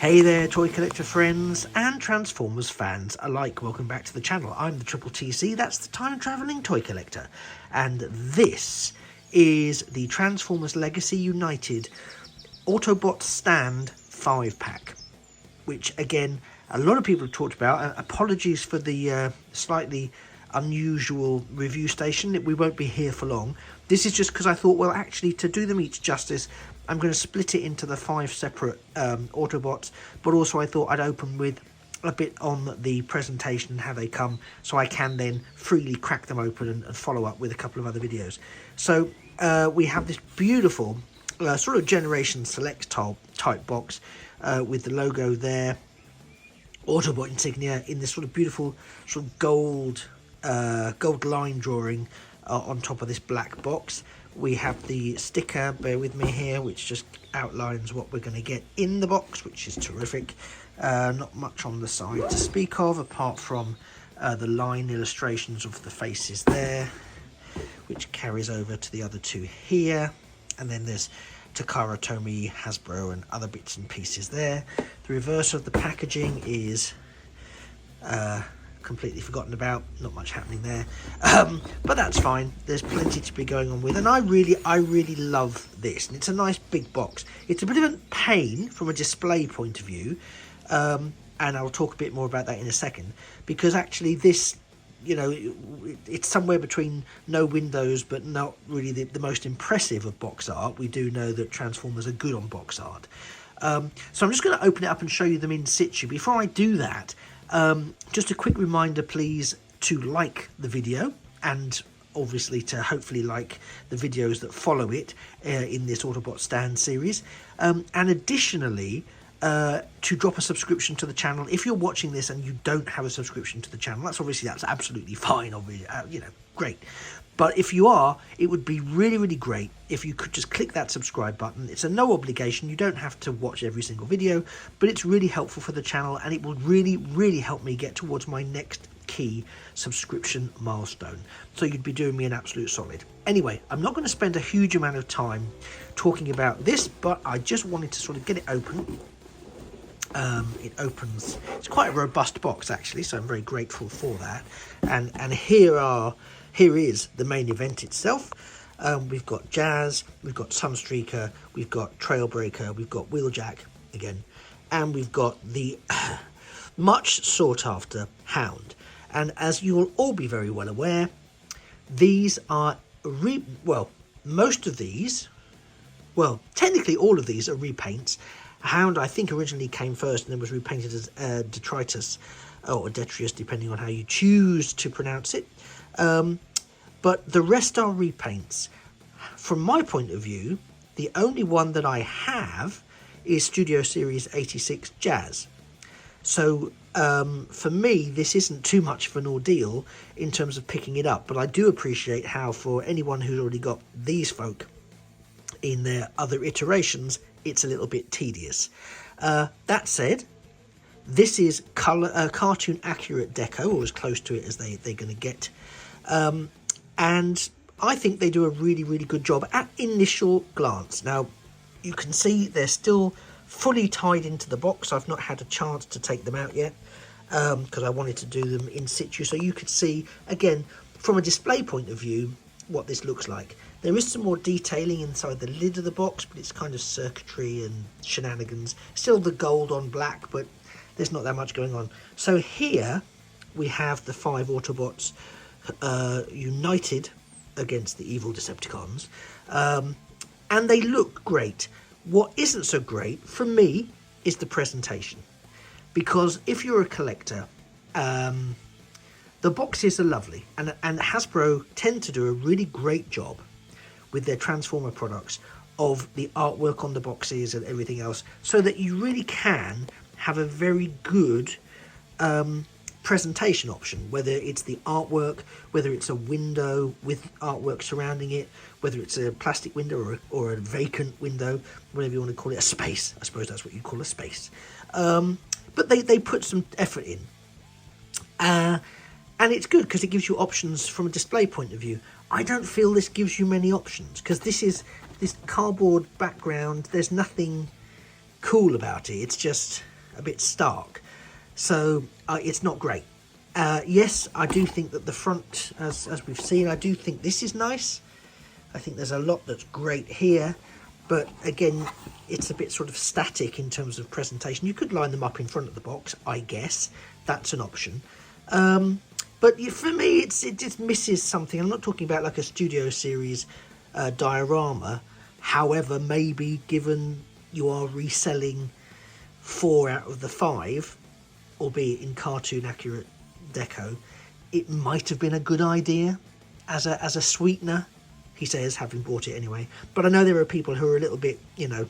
Hey there, toy collector friends and Transformers fans alike. Welcome back to the channel. I'm the Triple TC, that's the time travelling toy collector. And this is the Transformers Legacy United Autobots Stand 5-pack. Which, again, a lot of people have talked about. Apologies for the slightly unusual review station. We won't be here for long. This is just because I thought, well, actually, to do them each justice, I'm going to split it into the 5 separate Autobots, but also I thought I'd open with a bit on the presentation and how they come, so I can then freely crack them open and follow up with a couple of other videos. So we have this beautiful sort of Generation Select type box with the logo there, Autobot insignia in this sort of beautiful sort of gold line drawing on top of this black box. We have the sticker, bear with me here, which just outlines what we're going to get in the box, which is terrific. Not much on the side to speak of, apart from the line illustrations of the faces there, which carries over to the other two here. And then there's Takara Tomy, Hasbro, and other bits and pieces there. The reverse of the packaging is completely forgotten about, not much happening there, but that's fine. There's plenty to be going on with, and I really love this, and it's a nice big box. It's a bit of a pain from a display point of view, and I'll talk a bit more about that in a second, because actually this, you know, it's somewhere between no windows but not really the most impressive of box art. We do know that Transformers are good on box art, so I'm just going to open it up and show you them in situ. Before I do that, just a quick reminder, please, to like the video, and obviously to hopefully like the videos that follow it in this Autobot Stand series, and additionally to drop a subscription to the channel. If you're watching this and you don't have a subscription to the channel, that's absolutely fine, obviously, you know, great. But if you are, it would be really great if you could just click that subscribe button. It's a no obligation. You don't have to watch every single video, but it's really helpful for the channel, and it will really help me get towards my next key subscription milestone. So you'd be doing me an absolute solid. Anyway, I'm not going to spend a huge amount of time talking about this, but I just wanted to sort of get it open. It opens, it's quite a robust box actually, so I'm very grateful for that. And here is the main event itself. We've got Jazz, we've got Sunstreaker, we've got Trailbreaker, we've got Wheeljack again, and we've got the much sought after Hound. And as you'll all be very well aware, these are most of these, well, technically all of these are repaints. Hound, I think, originally came first and then was repainted as Detritus, or Detrius, depending on how you choose to pronounce it. But the rest are repaints. From my point of view, the only one that I have is Studio Series 86 Jazz. So for me, this isn't too much of an ordeal in terms of picking it up, but I do appreciate how for anyone who's already got these folk in their other iterations, it's a little bit tedious. That said, this is cartoon accurate deco, or as close to it as they're going to get. And I think they do a really good job at initial glance. Now, you can see they're still fully tied into the box. I've not had a chance to take them out yet, because I wanted to do them in situ, so you could see, again, from a display point of view, what this looks like. There is some more detailing inside the lid of the box, but it's kind of circuitry and shenanigans. Still the gold on black, but there's not that much going on. So here we have the 5 Autobots united against the evil Decepticons, and they look great. What isn't so great for me is the presentation, because if you're a collector, the boxes are lovely, and Hasbro tend to do a really great job with their Transformer products of the artwork on the boxes and everything else, so that you really can have a very good presentation option, whether it's the artwork, whether it's a window with artwork surrounding it, whether it's a plastic window or a vacant window, whatever you want to call it, a space. I suppose that's what you call a space. But they put some effort in. And it's good because it gives you options from a display point of view. I don't feel this gives you many options, because this cardboard background, there's nothing cool about it. It's just a bit stark. So it's not great. Yes, I do think that the front, as we've seen, I do think this is nice. I think there's a lot that's great here, but again, it's a bit sort of static in terms of presentation. You could line them up in front of the box, I guess. That's an option. But for me, it just misses something. I'm not talking about like a Studio Series diorama. However, maybe given you are reselling 4 out of the 5, albeit in cartoon accurate deco, it might have been a good idea as a sweetener, he says, having bought it anyway. But I know there are people who are a little bit, you know,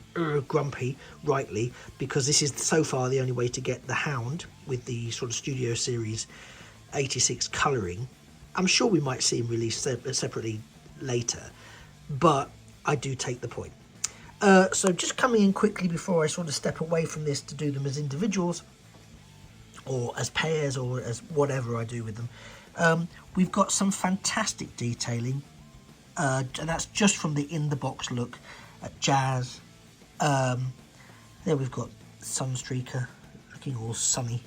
grumpy, rightly, because this is so far the only way to get the Hound with the sort of Studio Series 86 colouring. I'm sure we might see him released separately later, but I do take the point. So just coming in quickly before I sort of step away from this to do them as individuals, or as pairs, or as whatever I do with them. We've got some fantastic detailing, and that's just from the in-the-box look at Jazz. There we've got Sunstreaker, looking all sunny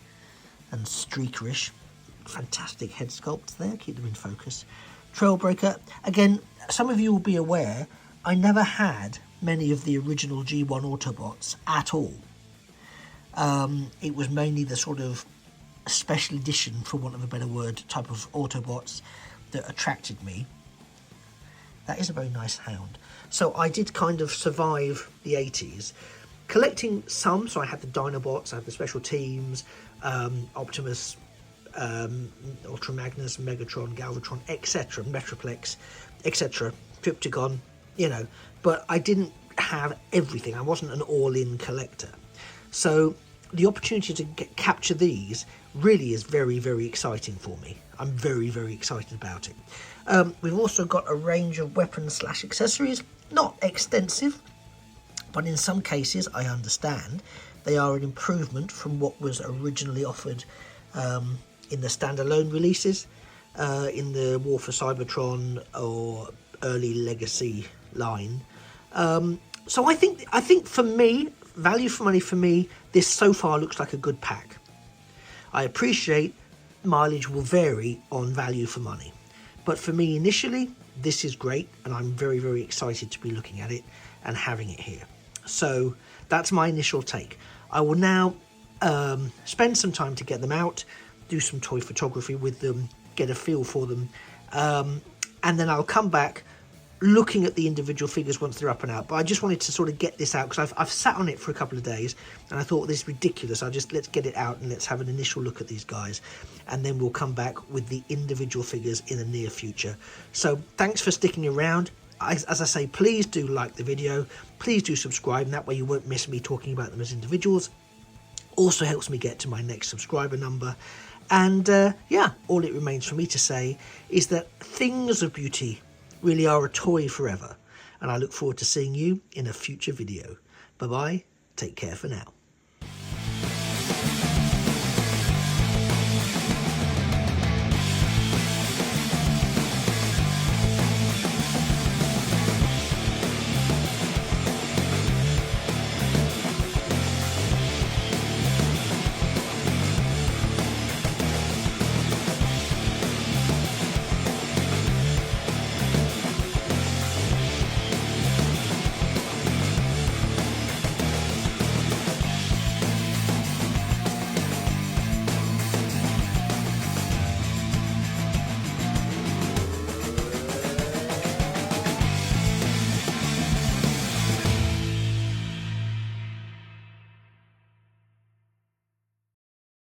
and streakerish. Fantastic head sculpts there, keep them in focus. Trailbreaker, again, some of you will be aware, I never had many of the original G1 Autobots at all. It was mainly the sort of special edition, for want of a better word, type of Autobots that attracted me. That is a very nice Hound. So I did kind of survive the 80s, collecting some. So I had the Dinobots, I had the Special Teams, Optimus, Ultra Magnus, Megatron, Galvatron, etc., Metroplex, etc., Trypticon, you know, but I didn't have everything. I wasn't an all-in collector. So the opportunity to capture these really is very, very exciting for me. I'm very, very excited about it. We've also got a range of weapons / accessories, not extensive, but in some cases, I understand, they are an improvement from what was originally offered in the standalone releases, in the War for Cybertron or early Legacy line. So I think for me, value for money for me, this so far looks like a good pack. I appreciate mileage will vary on value for money, but for me initially, this is great, and I'm very, very excited to be looking at it and having it here. So that's my initial take. I will now spend some time to get them out, do some toy photography with them, get a feel for them, and then I'll come back looking at the individual figures once they're up and out. But I just wanted to sort of get this out because I've sat on it for a couple of days and I thought this is ridiculous. Let's get it out and let's have an initial look at these guys, and then we'll come back with the individual figures in the near future. So thanks for sticking around. As I say, please do like the video, please do subscribe, and that way you won't miss me talking about them as individuals. Also helps me get to my next subscriber number. And yeah, all it remains for me to say is that things of beauty really are a toy forever, and I look forward to seeing you in a future video. Bye bye, take care for now.